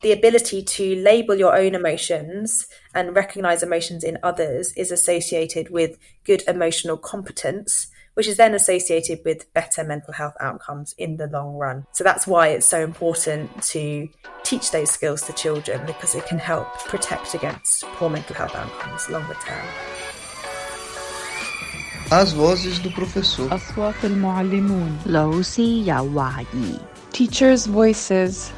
The ability to label your own emotions and recognize emotions in others is associated with good emotional competence, which is then associated with better mental health outcomes in the long run. So that's why it's so important to teach those skills to children, because it can help protect against poor mental health outcomes longer term. As vozes do professor. أصوات المعلمون. 老師有話兒. Teachers' voices.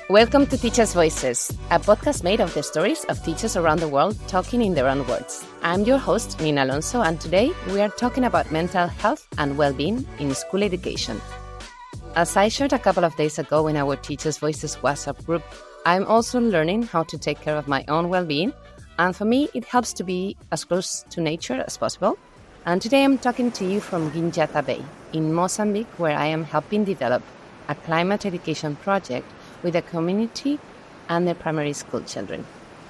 Welcome to Teachers' Voices, a podcast made of the stories of teachers around the world talking in their own words. I'm your host, Nina Alonso, and today we are talking about mental health and well-being in school education. As I shared a couple of days ago in our Teachers' Voices WhatsApp group, I'm also learning how to take care of my own well-being, and for me, it helps to be as close to nature as possible. And today I'm talking to you from Gujranwala Bay in Mozambique, where I am helping develop a climate education project with a community and their primary school children.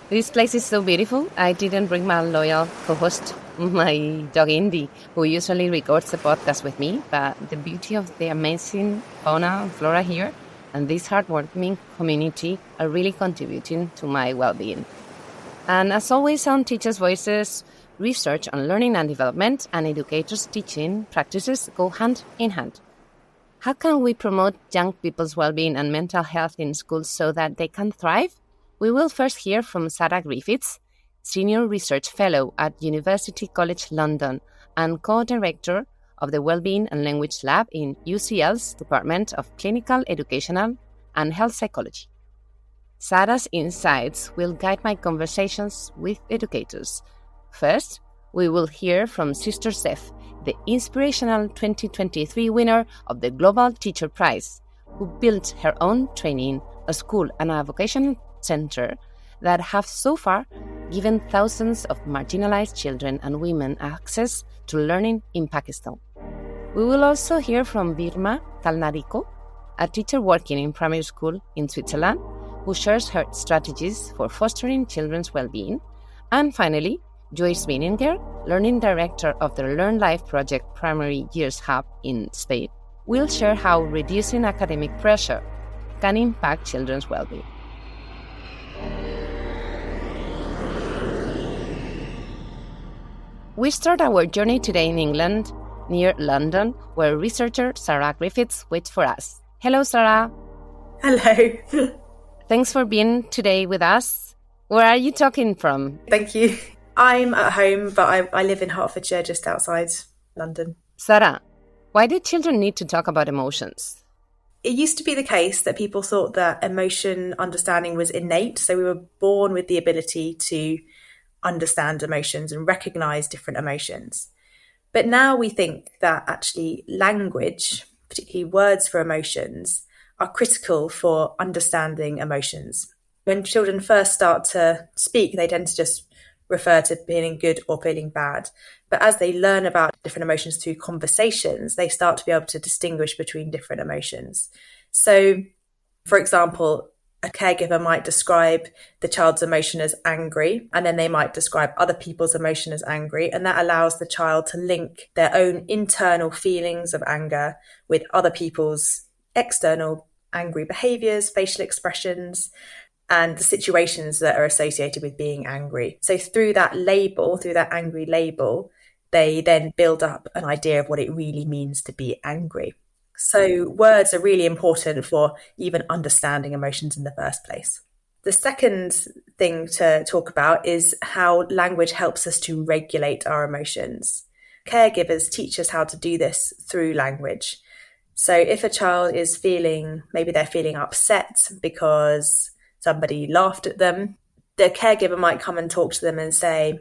This place is so beautiful. I didn't bring my loyal co-host, my dog Indy, who usually records the podcast with me, but the beauty of the amazing fauna and flora here and this heartwarming community are really contributing to my well-being. And as always on Teachers' Voices, research on learning and development and educators' teaching practices go hand in hand. How can we promote young people's well-being and mental health in schools so that they can thrive? We will first hear from Sarah Griffiths, Senior Research Fellow at University College London and co-director of the Wellbeing and Language Lab in UCL's Department of Clinical, Educational and Health Psychology. Sarah's insights will guide my conversations with educators. First, we will hear from Sister Zeph, the inspirational 2023 winner of the Global Teacher Prize, who built her own training, a school and a vocational center that have so far given thousands of marginalized children and women access to learning in Pakistan. We will also hear from Birma Talnarico, a teacher working in primary school in Switzerland, who shares her strategies for fostering children's well-being. And finally, Joyce Bininger, Learning Director of the Learn Life Project Primary Years Hub in Spain, will share how reducing academic pressure can impact children's well-being. We start our journey today in England, near London, where researcher Sarah Griffiths waits for us. Hello, Sarah. Hello. Thanks for being today with us. Where are you talking from? Thank you. I'm at home, but I live in Hertfordshire, just outside London. Sarah, why do children need to talk about emotions? It used to be the case that people thought that emotion understanding was innate. So we were born with the ability to understand emotions and recognize different emotions. But now we think that actually language, particularly words for emotions, are critical for understanding emotions. When children first start to speak, they tend to just refer to feeling good or feeling bad. But as they learn about different emotions through conversations, they start to be able to distinguish between different emotions. So, for example, a caregiver might describe the child's emotion as angry, and then they might describe other people's emotion as angry. And that allows the child to link their own internal feelings of anger with other people's external angry behaviours, facial expressions, and the situations that are associated with being angry. So through that label, through that angry label, they then build up an idea of what it really means to be angry. So words are really important for even understanding emotions in the first place. The second thing to talk about is how language helps us to regulate our emotions. Caregivers teach us how to do this through language. So if a child is maybe they're feeling upset because somebody laughed at them, the caregiver might come and talk to them and say,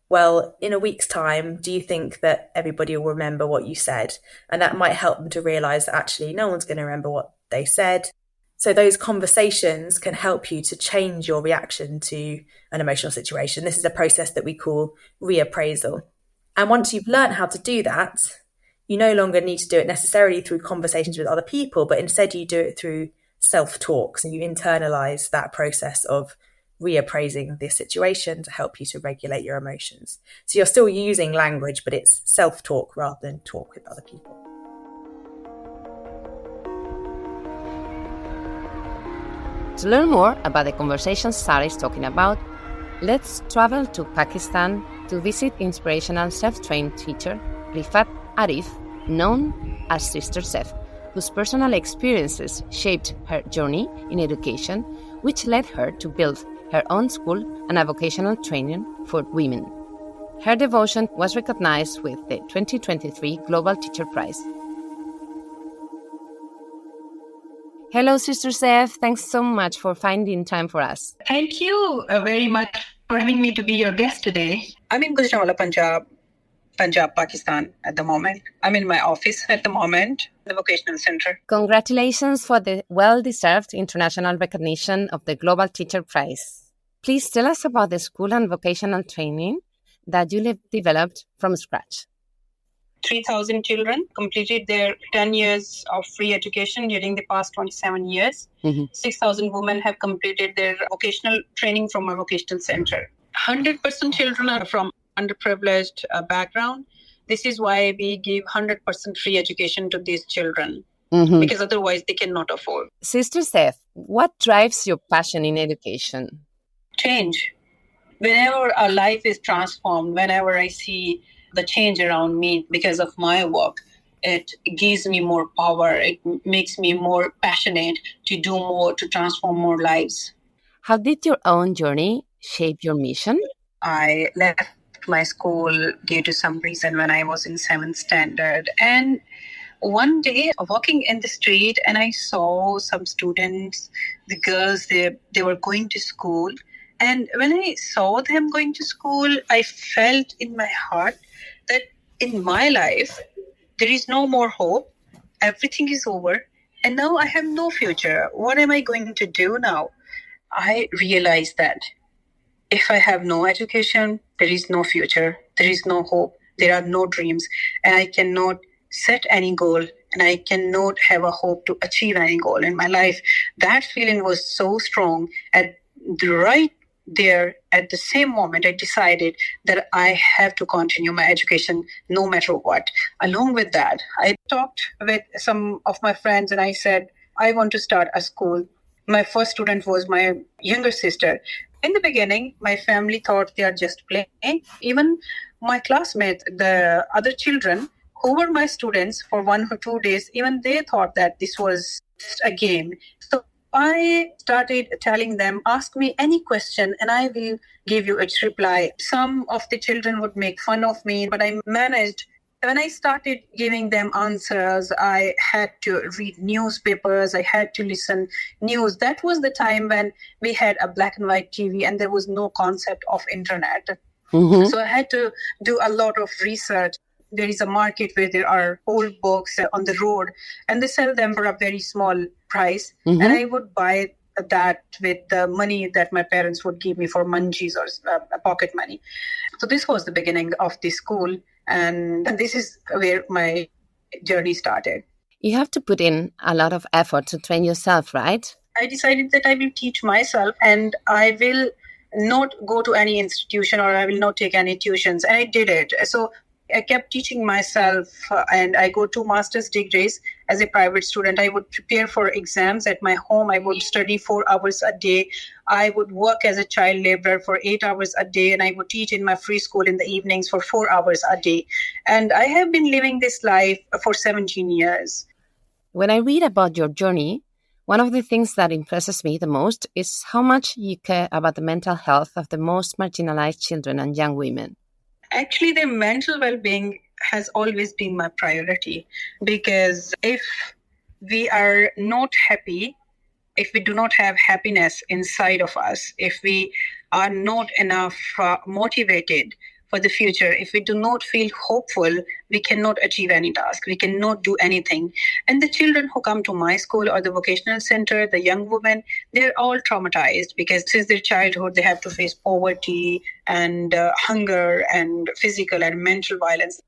well, in a week's time, do you think that everybody will remember what you said? And that might help them to realise that actually no one's going to remember what they said. So those conversations can help you to change your reaction to an emotional situation. This is a process that we call reappraisal. And once you've learned how to do that, you no longer need to do it necessarily through conversations with other people, but instead you do it through self-talks, and you internalize that process of reappraising the situation to help you to regulate your emotions. So you're still using language, but it's self-talk rather than talk with other people. To learn more about the conversations Sarah is talking about, let's travel to Pakistan to visit inspirational self-trained teacher Riffat Arif, known as Sister Zeph, whose personal experiences shaped her journey in education, which led her to build her own school and a vocational training for women. Her devotion was recognized with the 2023 Global Teacher Prize. Hello, Sister Zeph. Thanks so much for finding time for us. Thank you very much for having me to be your guest today. I'm in Gujranwala, Punjab, Pakistan at the moment. I'm in my office at the moment, the vocational center. Congratulations for the well-deserved international recognition of the Global Teacher Prize. Please tell us about the school and vocational training that you developed from scratch. 3,000 children completed their 10 years of free education during the past 27 years. 6,000 women have completed their vocational training from our vocational center. 100% children are from underprivileged background. This is why we give 100% free education to these children, because otherwise they cannot afford. Sister Zeph, what drives your passion in education? Change. Whenever our life is transformed, whenever I see the change around me because of my work, it gives me more power. It makes me more passionate to do more, to transform more lives. How did your own journey shape your mission? I left my school due to some reason when I was in 7th standard. And one day, walking in the street, and I saw some students, the girls, they were going to school. And when I saw them going to school, I felt in my heart that in my life, there is no more hope. Everything is over. And now I have no future. What am I going to do now? I realized that if I have no education, there is no future. There is no hope. There are no dreams. And I cannot set any goal. And I cannot have a hope to achieve any goal in my life. That feeling was so strong. At the right there, at the same moment, I decided that I have to continue my education no matter what. Along with that, I talked with some of my friends and I said, I want to start a school. My first student was my younger sister. In the beginning, my family thought they are just playing. Even my classmates, the other children who were my students for 1 or 2 days, even they thought that this was just a game. So I started telling them, ask me any question and I will give you its reply. Some of the children would make fun of me, but I managed. When I started giving them answers, I had to read newspapers, I had to listen news. That was the time when we had a black and white TV and there was no concept of internet. So I had to do a lot of research. There is a market where there are old books on the road and they sell them for a very small price. And I would buy that with the money that my parents would give me for munchies or pocket money. So this was the beginning of the school. And this is where my journey started. You have to put in a lot of effort to train yourself, right? I decided that I will teach myself and I will not go to any institution or I will not take any tuitions. And I did it. So I kept teaching myself and I go to master's degrees as a private student. I would prepare for exams at my home. I would study 4 hours a day. I would work as a child laborer for 8 hours a day and I would teach in my free school in the evenings for 4 hours a day. And I have been living this life for 17 years. When I read about your journey, one of the things that impresses me the most is how much you care about the mental health of the most marginalized children and young women. Actually, their mental well-being has always been my priority because if we are not happy, if we do not have happiness inside of us, if we are not enough motivated for the future, if we do not feel hopeful, we cannot achieve any task. We cannot do anything. And the children who come to my school or the vocational center, the young women, they're all traumatized because since their childhood, they have to face poverty and hunger and physical and mental violence.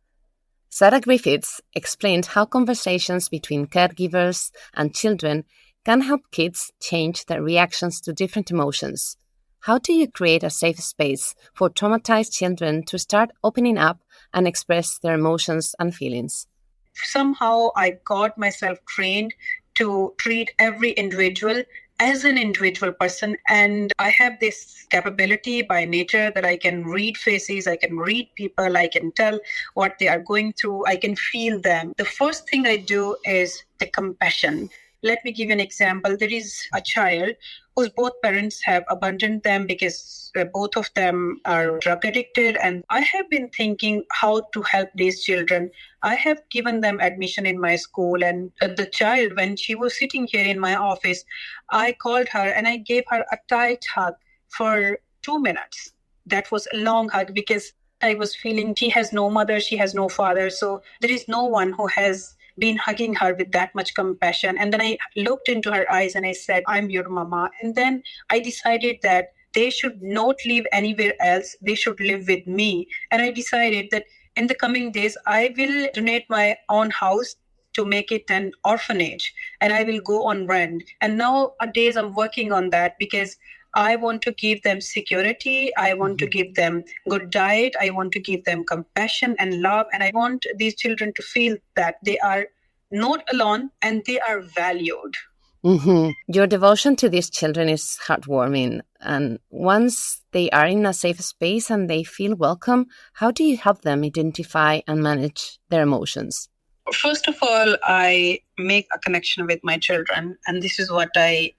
Sarah Griffiths explained how conversations between caregivers and children can help kids change their reactions to different emotions. How do you create a safe space for traumatized children to start opening up and express their emotions and feelings? Somehow I got myself trained to treat every individual as an individual person. And I have this capability by nature that I can read faces, I can read people, I can tell what they are going through, I can feel them. The first thing I do is the compassion. Let me give you an example. There is a child whose both parents have abandoned them because both of them are drug addicted. And I have been thinking how to help these children. I have given them admission in my school, and the child, when she was sitting here in my office, I called her and I gave her a tight hug for 2 minutes. That was a long hug because I was feeling she has no mother, she has no father. So there is no one who has been hugging her with that much compassion. And then I looked into her eyes and I said, I'm your mama. And then I decided that they should not live anywhere else. They should live with me. And I decided that in the coming days, I will donate my own house to make it an orphanage, and I will go on rent. And nowadays I'm working on that because I want to give them security. I want to give them good diet. I want to give them compassion and love. And I want these children to feel that they are not alone and they are valued. Mm-hmm. Your devotion to these children is heartwarming. And once they are in a safe space and they feel welcome, how do you help them identify and manage their emotions? First of all, I make a connection with my children, and this is what I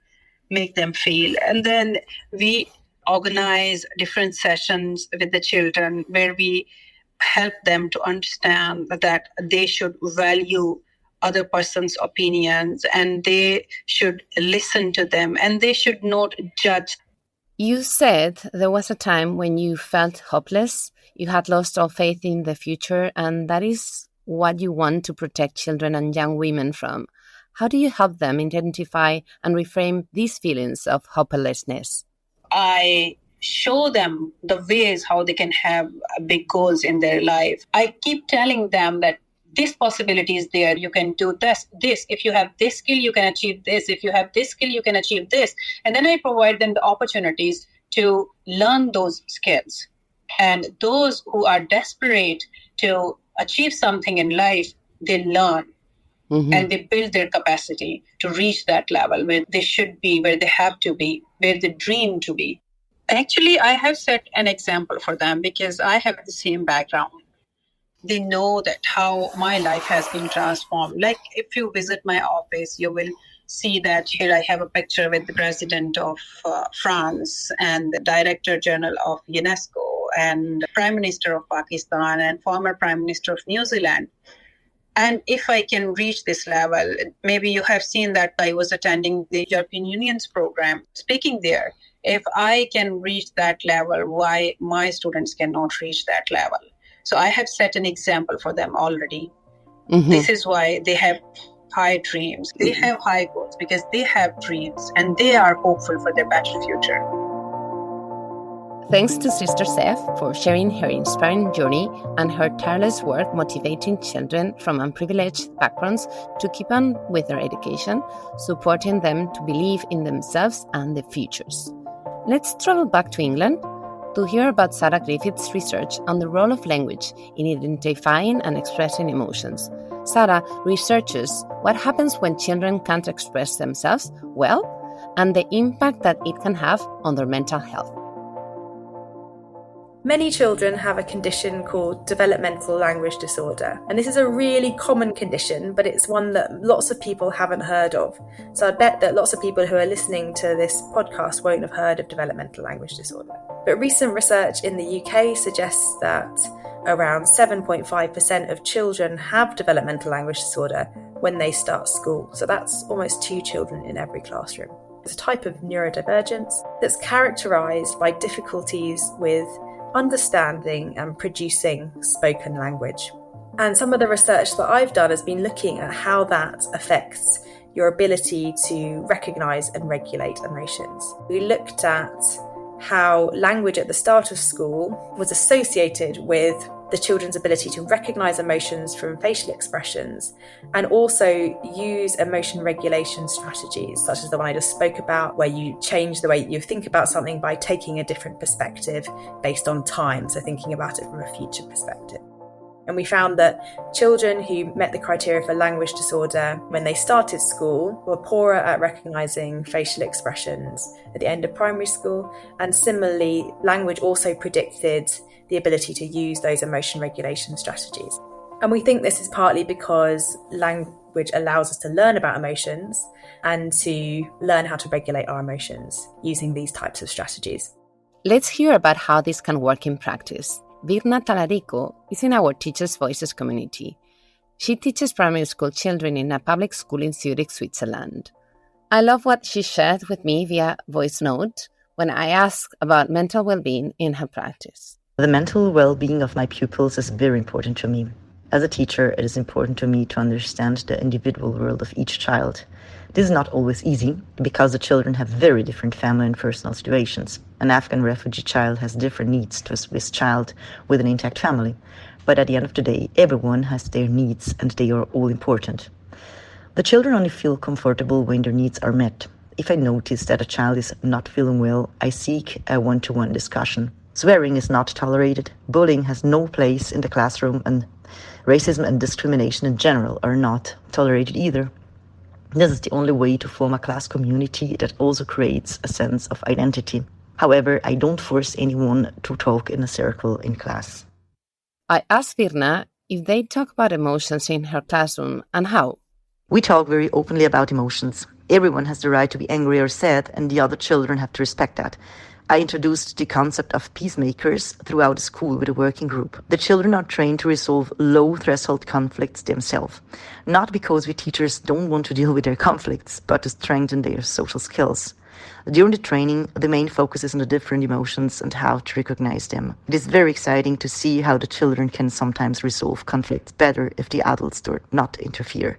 make them feel. And then we organize different sessions with the children where we help them to understand that they should value other person's opinions and they should listen to them and they should not judge. You said there was a time when you felt hopeless, you had lost all faith in the future, and that is what you want to protect children and young women from. How do you help them identify and reframe these feelings of hopelessness? I show them the ways how they can have big goals in their life. I keep telling them that this possibility is there. You can do this. If you have this skill, you can achieve this. If you have this skill, you can achieve this. And then I provide them the opportunities to learn those skills. And those who are desperate to achieve something in life, they learn. Mm-hmm. And they build their capacity to reach that level where they should be, where they have to be, where they dream to be. Actually, I have set an example for them because I have the same background. They know that how my life has been transformed. Like if you visit my office, you will see that here I have a picture with the president of France and the director general of UNESCO and the prime minister of Pakistan and former prime minister of New Zealand. And if I can reach this level, maybe you have seen that I was attending the European Union's program, speaking there. If I can reach that level, why my students cannot reach that level? So I have set an example for them already. Mm-hmm. This is why they have high dreams. They have high goals because they have dreams and they are hopeful for their better future. Thanks to Sister Zeph for sharing her inspiring journey and her tireless work motivating children from unprivileged backgrounds to keep on with their education, supporting them to believe in themselves and their futures. Let's travel back to England to hear about Sarah Griffiths' research on the role of language in identifying and expressing emotions. Sarah researches what happens when children can't express themselves well and the impact that it can have on their mental health. Many children have a condition called developmental language disorder, and this is a really common condition, but it's one that lots of people haven't heard of. So I bet that lots of people who are listening to this podcast won't have heard of developmental language disorder. But recent research in the UK suggests that around 7.5% of children have developmental language disorder when they start school. So that's almost 2 children in every classroom. It's a type of neurodivergence that's characterised by difficulties with understanding and producing spoken language. And some of the research that I've done has been looking at how that affects your ability to recognise and regulate emotions. We looked at how language at the start of school was associated with the children's ability to recognise emotions from facial expressions and also use emotion regulation strategies, such as the one I just spoke about, where you change the way you think about something by taking a different perspective based on time, so thinking about it from a future perspective. And we found that children who met the criteria for language disorder when they started school were poorer at recognising facial expressions at the end of primary school. And similarly, language also predicted the ability to use those emotion regulation strategies. And we think this is partly because language allows us to learn about emotions and to learn how to regulate our emotions using these types of strategies. Let's hear about how this can work in practice. Virna Talarico is in our Teachers' Voices community. She teaches primary school children in a public school in Zurich, Switzerland. I love what she shared with me via voice note when I asked about mental well-being in her practice. The mental well-being of my pupils is very important to me. As a teacher, it is important to me to understand the individual world of each child. This is not always easy because the children have very different family and personal situations. An Afghan refugee child has different needs to a Swiss child with an intact family. But at the end of the day, everyone has their needs and they are all important. The children only feel comfortable when their needs are met. If I notice that a child is not feeling well, I seek a one-to-one discussion. Swearing is not tolerated, bullying has no place in the classroom, and racism and discrimination in general are not tolerated either. This is the only way to form a class community that also creates a sense of identity. However, I don't force anyone to talk in a circle in class. I asked Virna if they talk about emotions in her classroom and how. We talk very openly about emotions. Everyone has the right to be angry or sad, and the other children have to respect that. I introduced the concept of peacemakers throughout the school with a working group. The children are trained to resolve low-threshold conflicts themselves, not because we teachers don't want to deal with their conflicts, but to strengthen their social skills. During the training, the main focus is on the different emotions and how to recognize them. It is very exciting to see how the children can sometimes resolve conflicts better if the adults do not interfere.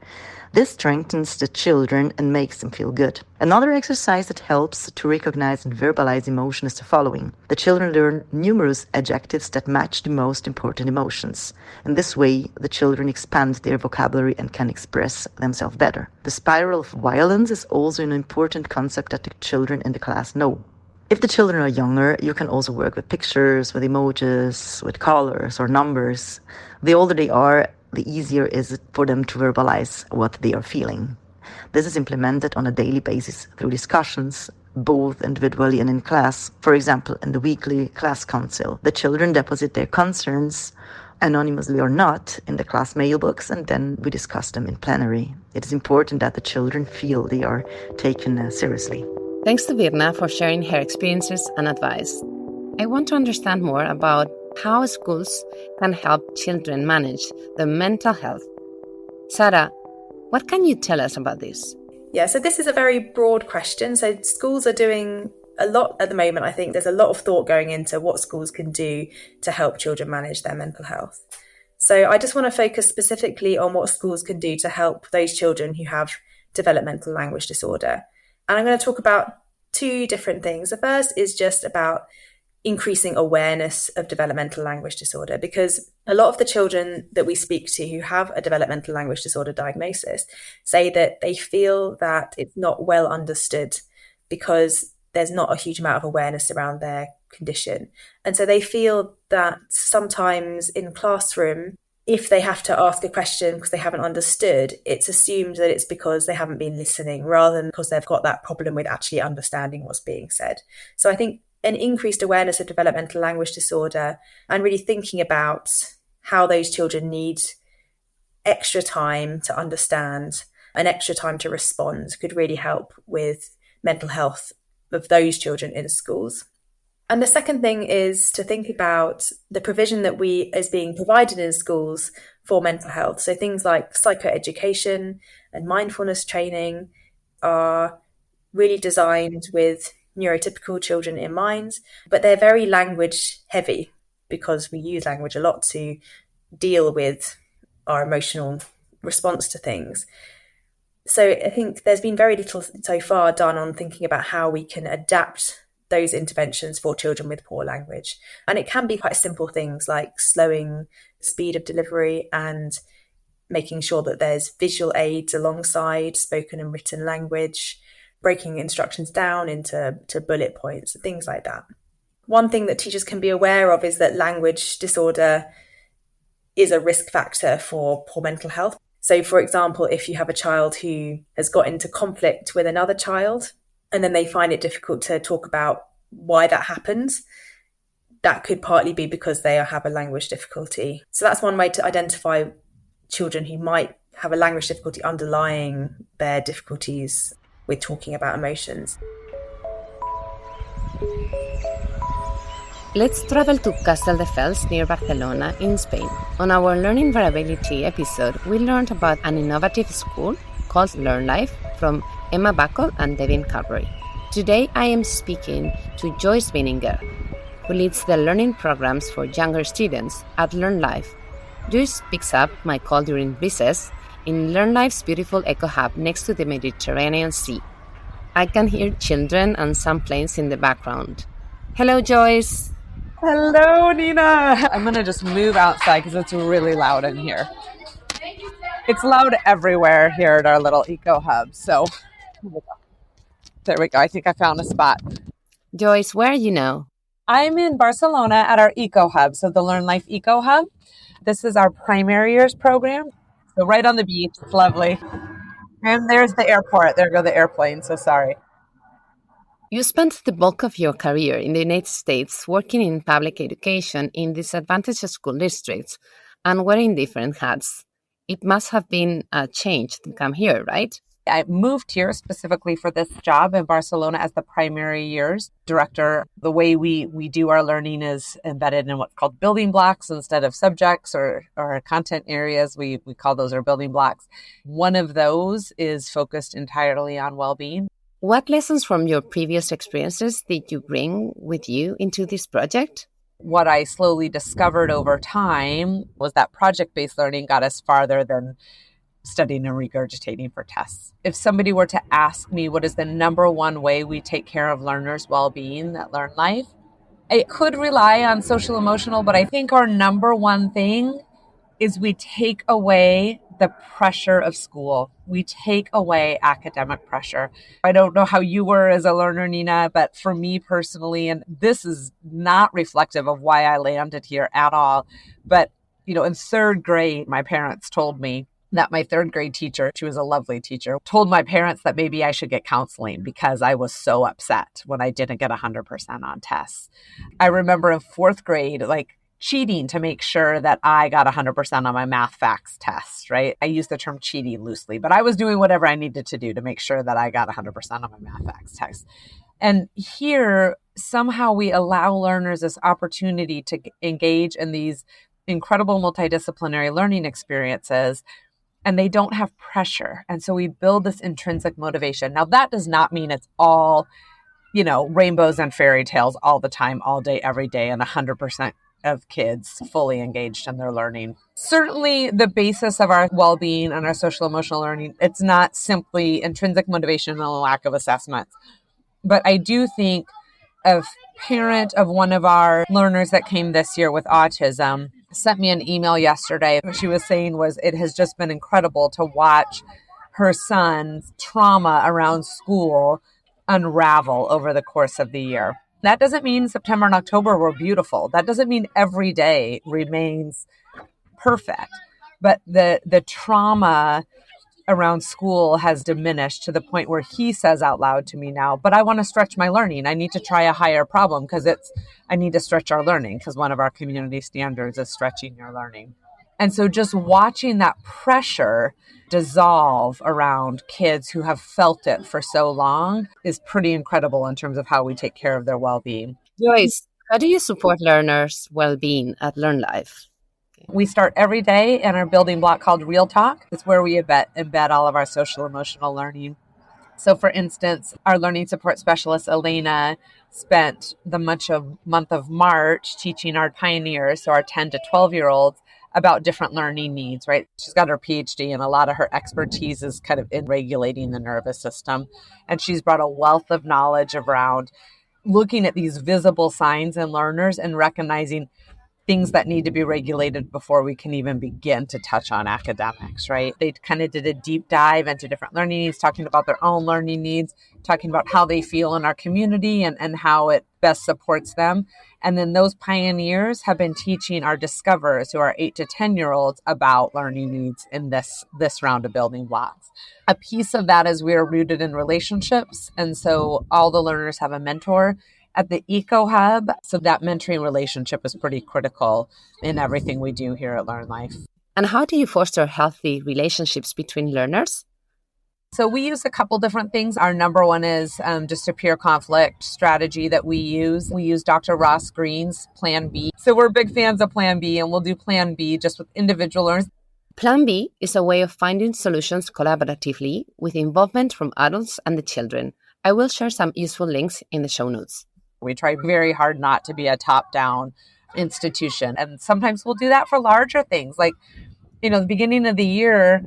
This strengthens the children and makes them feel good. Another exercise that helps to recognize and verbalize emotion is the following. The children learn numerous adjectives that match the most important emotions. In this way, the children expand their vocabulary and can express themselves better. The spiral of violence is also an important concept that the children in the class know. If the children are younger, you can also work with pictures, with emojis, with colors or numbers. The older they are, the easier is it for them to verbalize what they are feeling. This is implemented on a daily basis through discussions, both individually and in class. For example, in the weekly class council, the children deposit their concerns, anonymously or not, in the class mailbox, and then we discuss them in plenary. It is important that the children feel they are taken seriously. Thanks to Virna for sharing her experiences and advice. I want to understand more about how schools can help children manage their mental health. Sarah, what can you tell us about this? Yeah, so this is a very broad question. So schools are doing a lot at the moment. I think there's a lot of thought going into what schools can do to help children manage their mental health. So I just want to focus specifically on what schools can do to help those children who have developmental language disorder. And I'm going to talk about two different things. The first is just about increasing awareness of developmental language disorder, because a lot of the children that we speak to who have a developmental language disorder diagnosis say that they feel that it's not well understood because there's not a huge amount of awareness around their condition. And so they feel that sometimes in classroom, if they have to ask a question because they haven't understood, it's assumed that it's because they haven't been listening rather than because they've got that problem with actually understanding what's being said. So I think an increased awareness of developmental language disorder and really thinking about how those children need extra time to understand and extra time to respond could really help with mental health of those children in schools. And the second thing is to think about the provision that is being provided in schools for mental health. So things like psychoeducation and mindfulness training are really designed with neurotypical children in mind, but they're very language heavy because we use language a lot to deal with our emotional response to things. So I think there's been very little so far done on thinking about how we can adapt those interventions for children with poor language. And it can be quite simple things like slowing the speed of delivery and making sure that there's visual aids alongside spoken and written language, breaking instructions down into bullet points, things like that. One thing that teachers can be aware of is that language disorder is a risk factor for poor mental health. So, for example, if you have a child who has got into conflict with another child and then they find it difficult to talk about why that happens, that could partly be because they have a language difficulty. So that's one way to identify children who might have a language difficulty underlying their difficulties with talking about emotions. Let's travel to Castelldefels near Barcelona in Spain. On our Learning Variability episode, we learned about an innovative school called Learn Life from Emma Bacol and Devin Carberry. Today I am speaking to Joyce Vininger, who leads the learning programs for younger students at Learn Life. Joyce picks up my call during recess in Learn Life's beautiful eco hub next to the Mediterranean Sea. I can hear children and some planes in the background. Hello, Joyce. Hello, Nina. I'm going to just move outside because it's really loud in here. It's loud everywhere here at our little eco hub. So there we go. I think I found a spot. Joyce, where are you now? I'm in Barcelona at our eco hub. So the Learn Life Eco Hub. This is our primary years program. So right on the beach. It's lovely. And there's the airport. There go the airplanes. So sorry. You spent the bulk of your career in the United States working in public education in disadvantaged school districts and wearing different hats. It must have been a change to come here, right? I moved here specifically for this job in Barcelona as the primary years director. The way we do our learning is embedded in what's called building blocks instead of subjects or content areas. We call those our building blocks. One of those is focused entirely on well-being. What lessons from your previous experiences did you bring with you into this project? What I slowly discovered over time was that project-based learning got us farther than studying and regurgitating for tests. If somebody were to ask me what is the number one way we take care of learners' well-being at Learn Life, I could rely on social emotional, but I think our number one thing is we take away the pressure of school. We take away academic pressure. I don't know how you were as a learner, Nina, but for me personally, and this is not reflective of why I landed here at all, but in third grade, my parents told me that my third grade teacher, she was a lovely teacher, told my parents that maybe I should get counseling because I was so upset when I didn't get 100% on tests. I remember in fourth grade, cheating to make sure that I got 100% on my math facts test, right? I use the term cheating loosely, but I was doing whatever I needed to do to make sure that I got 100% on my math facts test. And here, somehow we allow learners this opportunity to engage in these incredible multidisciplinary learning experiences, and they don't have pressure. And so we build this intrinsic motivation. Now, that does not mean it's all, rainbows and fairy tales all the time, all day, every day, and 100% of kids fully engaged in their learning. Certainly the basis of our well-being and our social emotional learning, it's not simply intrinsic motivation and a lack of assessments. But I do think a parent of one of our learners that came this year with autism sent me an email yesterday. What she was saying was it has just been incredible to watch her son's trauma around school unravel over the course of the year. That doesn't mean September and October were beautiful. That doesn't mean every day remains perfect. But the trauma around school has diminished to the point where he says out loud to me now, but I want to stretch my learning. I need to try a higher problem because I need to stretch our learning because one of our community standards is stretching your learning. And so just watching that pressure dissolve around kids who have felt it for so long is pretty incredible in terms of how we take care of their well-being. Joyce, how do you support learners' well-being at Learn Life? We start every day in our building block called Real Talk. It's where we embed all of our social emotional learning. So for instance, our learning support specialist, Elena, spent the month of March teaching our pioneers, so our 10 to 12-year-olds, about different learning needs, right? She's got her PhD and a lot of her expertise is kind of in regulating the nervous system. And she's brought a wealth of knowledge around looking at these visible signs in learners and recognizing things that need to be regulated before we can even begin to touch on academics, right? They kind of did a deep dive into different learning needs, talking about their own learning needs, talking about how they feel in our community and how it best supports them. And then those pioneers have been teaching our discoverers, who are 8 to 10-year-olds, about learning needs in this round of building blocks. A piece of that is we're rooted in relationships. And so all the learners have a mentor at the Eco Hub. So that mentoring relationship is pretty critical in everything we do here at Learn Life. And how do you foster healthy relationships between learners? So we use a couple different things. Our number one is just a peer conflict strategy that we use. We use Dr. Ross Green's Plan B. So we're big fans of Plan B, and we'll do Plan B just with individual learners. Plan B is a way of finding solutions collaboratively with involvement from adults and the children. I will share some useful links in the show notes. We try very hard not to be a top-down institution. And sometimes we'll do that for larger things. Like, the beginning of the year,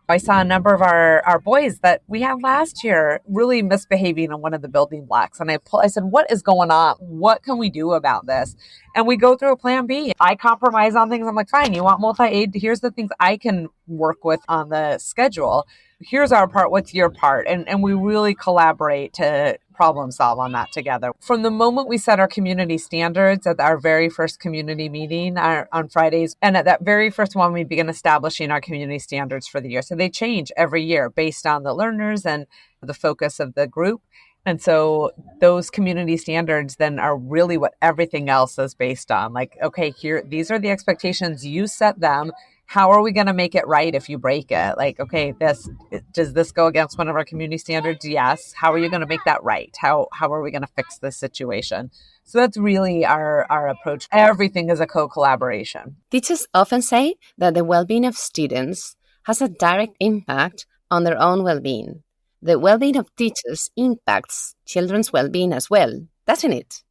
I saw a number of our boys that we had last year really misbehaving on one of the building blocks. And I said, what is going on? What can we do about this? And we go through a Plan B. I compromise on things. I'm like, fine, you want multi-aid? Here's the things I can work with on the schedule. Here's our part. What's your part? And we really collaborate to problem solve on that together. From the moment we set our community standards at our very first community meeting on Fridays, and at that very first one, we begin establishing our community standards for the year. So they change every year based on the learners and the focus of the group. And so those community standards then are really what everything else is based on. Like, okay, these are the expectations, you set them. How are we going to make it right if you break it? Like, okay, does this go against one of our community standards? Yes. How are you going to make that right? How are we going to fix this situation? So that's really our approach. Everything is a co-collaboration. Teachers often say that the well-being of students has a direct impact on their own well-being. The well-being of teachers impacts children's well-being as well, doesn't it?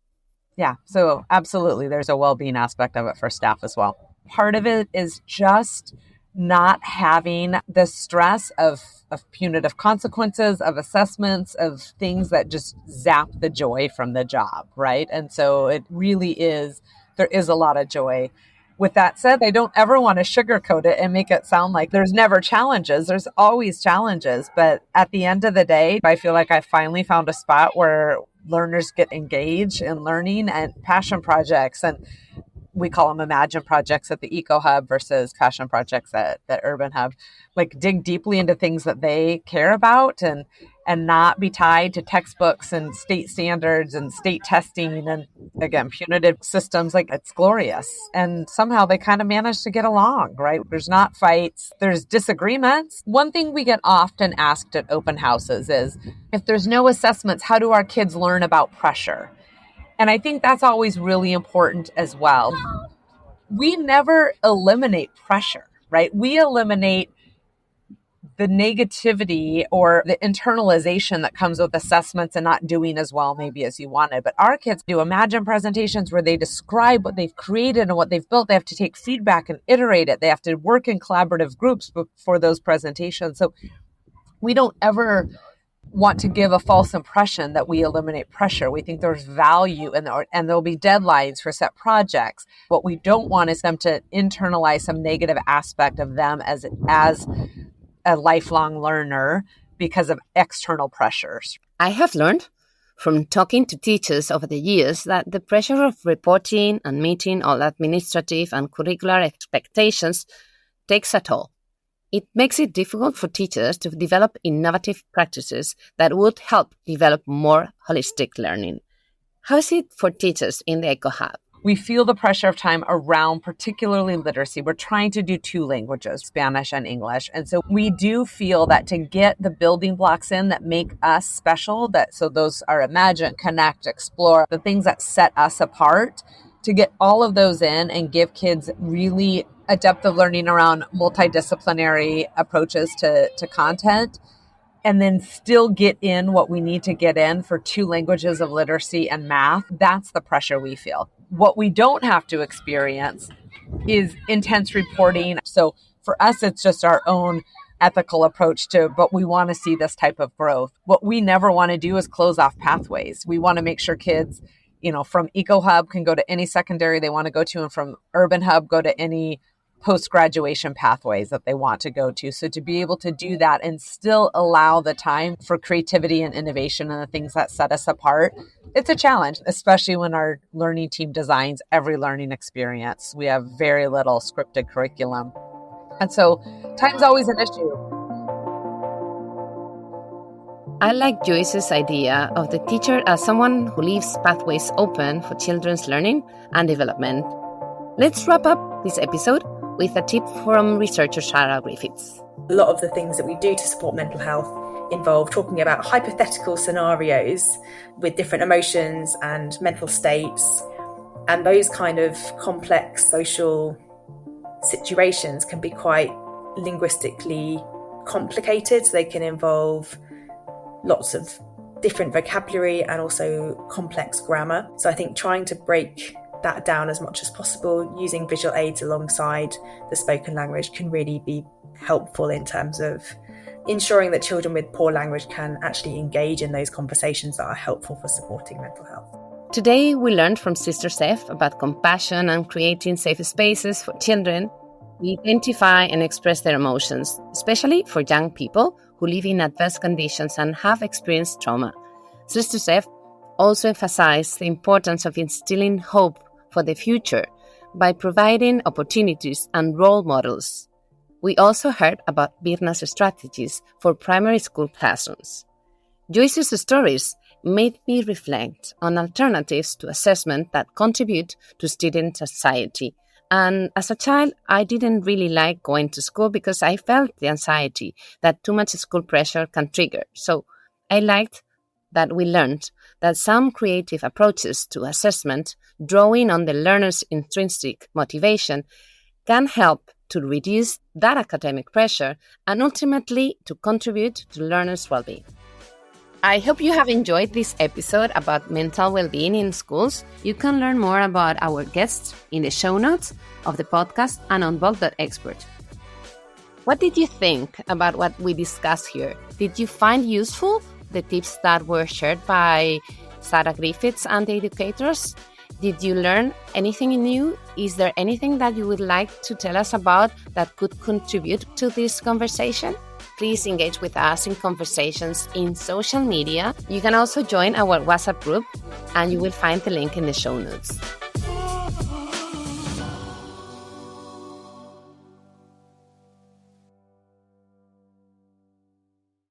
Yeah, so absolutely. There's a well-being aspect of it for staff as well. Part of it is just not having the stress of punitive consequences, of assessments, of things that just zap the joy from the job, right? And so it really is, there is a lot of joy. With that said, I don't ever want to sugarcoat it and make it sound like there's never challenges. There's always challenges. But at the end of the day, I feel like I finally found a spot where learners get engaged in learning and passion projects. And we call them Imagine projects at the Eco Hub versus passion projects at Urban Hub. Like, dig deeply into things that they care about and not be tied to textbooks and state standards and state testing and, again, punitive systems. Like, it's glorious. And somehow they kind of manage to get along, right? There's not fights. There's disagreements. One thing we get often asked at open houses is, if there's no assessments, how do our kids learn about pressure? And I think that's always really important as well. We never eliminate pressure, right? We eliminate the negativity or the internalization that comes with assessments and not doing as well maybe as you wanted. But our kids do Imagine presentations where they describe what they've created and what they've built. They have to take feedback and iterate it. They have to work in collaborative groups for those presentations. So we don't ever want to give a false impression that we eliminate pressure. We think there's value and there'll be deadlines for set projects. What we don't want is them to internalize some negative aspect of them as a lifelong learner because of external pressures. I have learned from talking to teachers over the years that the pressure of reporting and meeting all administrative and curricular expectations takes a toll. It makes it difficult for teachers to develop innovative practices that would help develop more holistic learning. How is it for teachers in the Eco Hub? We feel the pressure of time around particularly literacy. We're trying to do 2 languages, Spanish and English. And so we do feel that to get the building blocks in that make us special, so those are Imagine, Connect, Explore, the things that set us apart, to get all of those in and give kids really a depth of learning around multidisciplinary approaches to content, and then still get in what we need to get in for 2 languages of literacy and math. That's the pressure we feel. What we don't have to experience is intense reporting. So for us, it's just our own ethical approach but we want to see this type of growth. What we never want to do is close off pathways. We want to make sure kids from Eco Hub can go to any secondary they want to go to, and from Urban Hub go to any post-graduation pathways that they want to go to. So to be able to do that and still allow the time for creativity and innovation and the things that set us apart, it's a challenge, especially when our learning team designs every learning experience. We have very little scripted curriculum. And so time's always an issue. I like Joyce's idea of the teacher as someone who leaves pathways open for children's learning and development. Let's wrap up this episode with a tip from researcher Sarah Griffiths. A lot of the things that we do to support mental health involve talking about hypothetical scenarios with different emotions and mental states. And those kind of complex social situations can be quite linguistically complicated. So they can involve lots of different vocabulary and also complex grammar. So I think trying to break that down as much as possible, using visual aids alongside the spoken language, can really be helpful in terms of ensuring that children with poor language can actually engage in those conversations that are helpful for supporting mental health. Today, we learned from Sister Zeph about compassion and creating safe spaces for children to identify and express their emotions, especially for young people who live in adverse conditions and have experienced trauma. Sister Zeph also emphasized the importance of instilling hope for the future by providing opportunities and role models. We also heard about Birna's strategies for primary school classrooms. Joyce's stories made me reflect on alternatives to assessment that contribute to student anxiety. And as a child, I didn't really like going to school because I felt the anxiety that too much school pressure can trigger. So I liked that we learned that some creative approaches to assessment, drawing on the learner's intrinsic motivation, can help to reduce that academic pressure and ultimately to contribute to learners' well-being. I hope you have enjoyed this episode about mental well-being in schools. You can learn more about our guests in the show notes of the podcast and on bulk.expert. What did you think about what we discussed here? Did you find useful the tips that were shared by Sarah Griffiths and the educators? Did you learn anything new? Is there anything that you would like to tell us about that could contribute to this conversation? Please engage with us in conversations in social media. You can also join our WhatsApp group, and you will find the link in the show notes.